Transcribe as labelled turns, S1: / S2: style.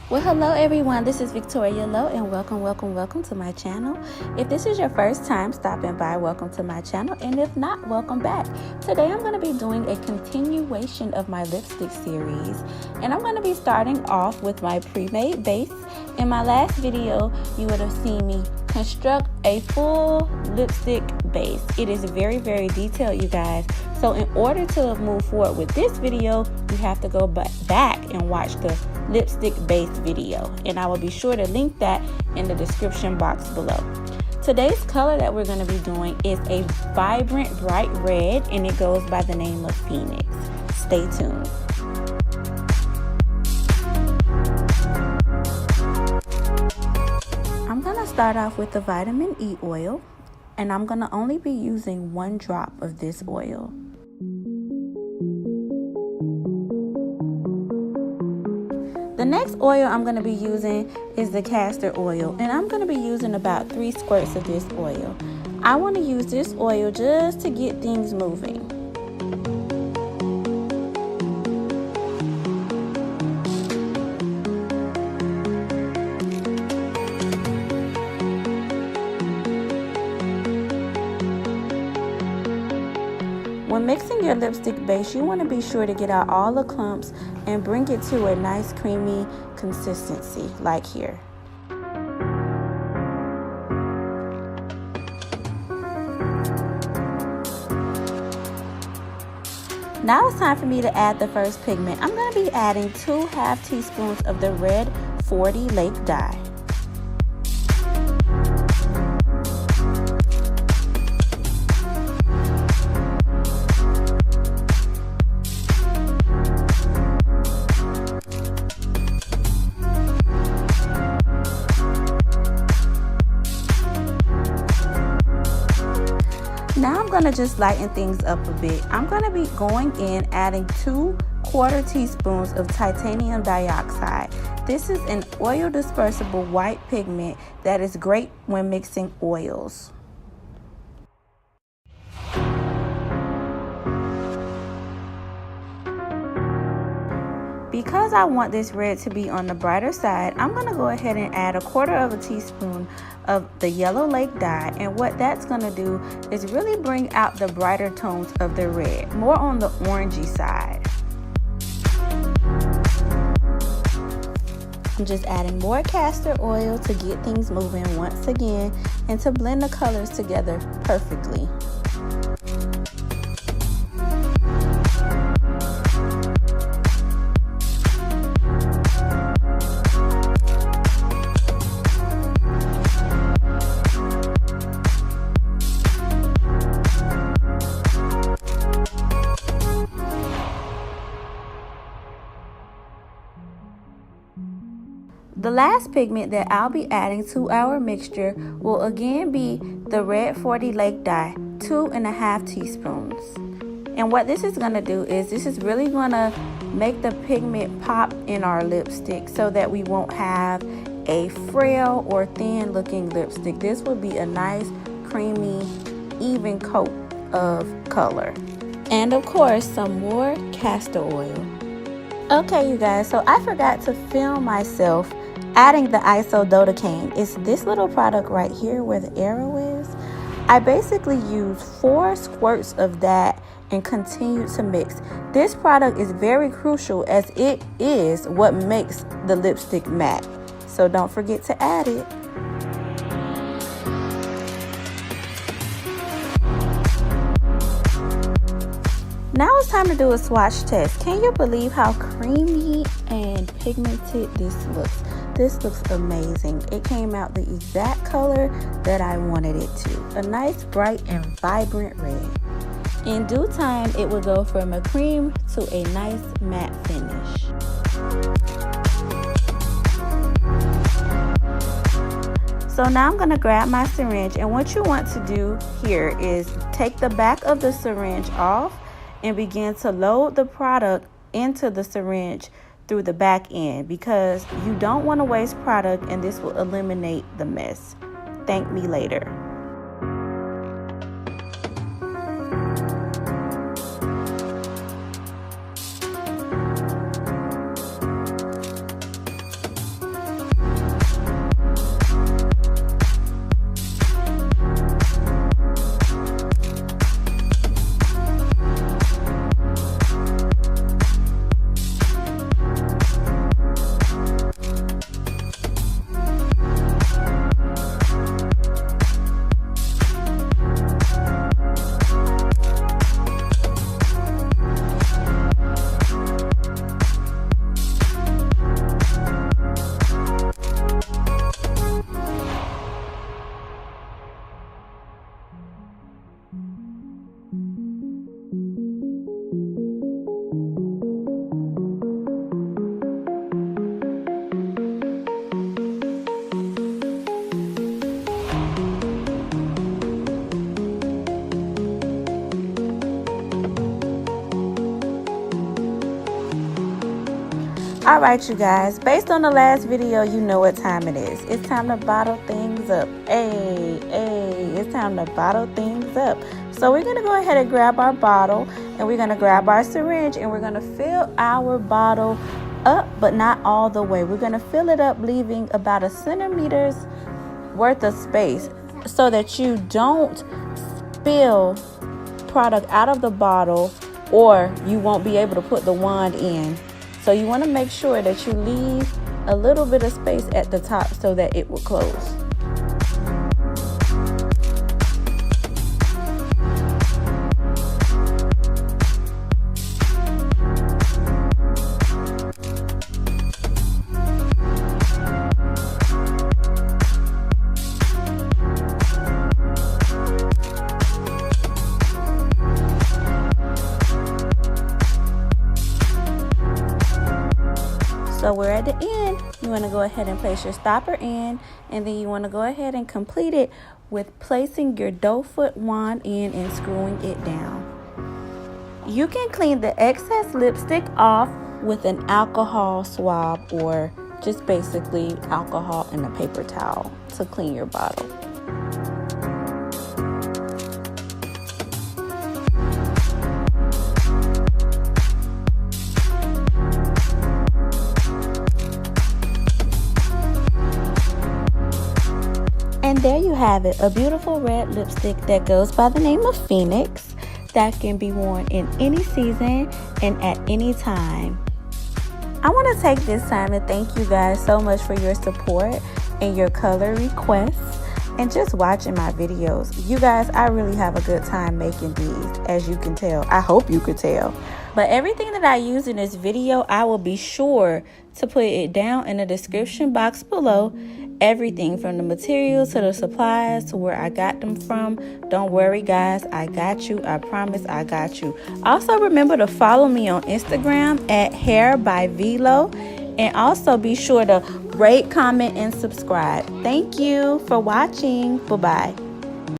S1: Well, hello everyone, this is Victoria Lowe and welcome to my channel. If this is your first time stopping by, welcome to my channel, and if not, welcome back. Today I'm going to be doing a continuation of my lipstick series, and I'm going to be starting off with my pre-made base. In my last video, you would have seen me construct a full lipstick base. It is very detailed, you guys. So in order to move forward with this video, you have to go back and watch the lipstick base video, and I will be sure to link that in the description box below. Today's color that we're going to be doing is a vibrant bright red, and it goes by the name of Phoenix. Stay tuned. I'm going to start off with the vitamin E oil, and I'm going to only be using 1 drop of this oil. The next oil I'm going to be using is the castor oil, and I'm going to be using about 3 squirts of this oil. I want to use this oil just to get things moving. When mixing your lipstick base, you want to be sure to get out all the clumps and bring it to a nice creamy consistency, like here. Now it's time for me to add the first pigment. I'm going to be adding 2 half teaspoons of the red 40 Lake dye. Now I'm going to just lighten things up a bit. I'm going to be going in adding 2 quarter teaspoons of titanium dioxide. This is an oil dispersible white pigment that is great when mixing oils. Because I want this red to be on the brighter side, I'm going to go ahead and add 1/4 teaspoon of the yellow lake dye, and what that's going to do is really bring out the brighter tones of the red, more on the orangey side. I'm just adding more castor oil to get things moving once again and to blend the colors together perfectly. The last pigment that I'll be adding to our mixture will again be the red 40 Lake dye, 2½ teaspoons. And what this is going to do is this is really going to make the pigment pop in our lipstick so that we won't have a frail or thin looking lipstick. This will be a nice creamy even coat of color. And of course some more castor oil. Okay you guys, so I forgot to film myself adding the isododecane. It's this little product right here where the arrow is. I basically use 4 squirts of that and continue to mix. This product is very crucial as it is what makes the lipstick matte. So don't forget to add it. Now it's time to do a swatch test. Can you believe how creamy and pigmented this looks? This looks amazing. It came out the exact color that I wanted it to. A nice bright and vibrant red. In due time, it will go from a cream to a nice matte finish. So now I'm going to grab my syringe, and what you want to do here is take the back of the syringe off and begin to load the product into the syringe through the back end, because you don't want to waste product and this will eliminate the mess. Thank me later. Alright, you guys, based on the last video, you know what time it is. It's time to bottle things up. Hey, it's time to bottle things up. So we're going to go ahead and grab our bottle, and we're going to grab our syringe, and we're going to fill our bottle up, but not all the way. We're going to fill it up, leaving about a centimeter's worth of space so that you don't spill product out of the bottle, or you won't be able to put the wand in. So you want to make sure that you leave a little bit of space at the top so that it will close. So we're at the end. You want to go ahead and place your stopper in, and then you want to go ahead and complete it with placing your doe foot wand in and screwing it down. You can clean the excess lipstick off with an alcohol swab, or just basically alcohol and a paper towel to clean your bottle. And there you have it, a beautiful red lipstick that goes by the name of Phoenix, that can be worn in any season and at any time. I want to take this time to thank you guys so much for your support and your color requests and just watching my videos. You guys, I really have a good time making these, as you can tell. I hope you could tell. But everything that I use in this video, I will be sure to put it down in the description box below. Everything from the materials to the supplies to where I got them from. Don't worry, guys, I got you. I promise I got you. Also, remember to follow me on Instagram at Hair by Veelo, and also be sure to rate, comment, and subscribe. Thank you for watching. Bye-bye.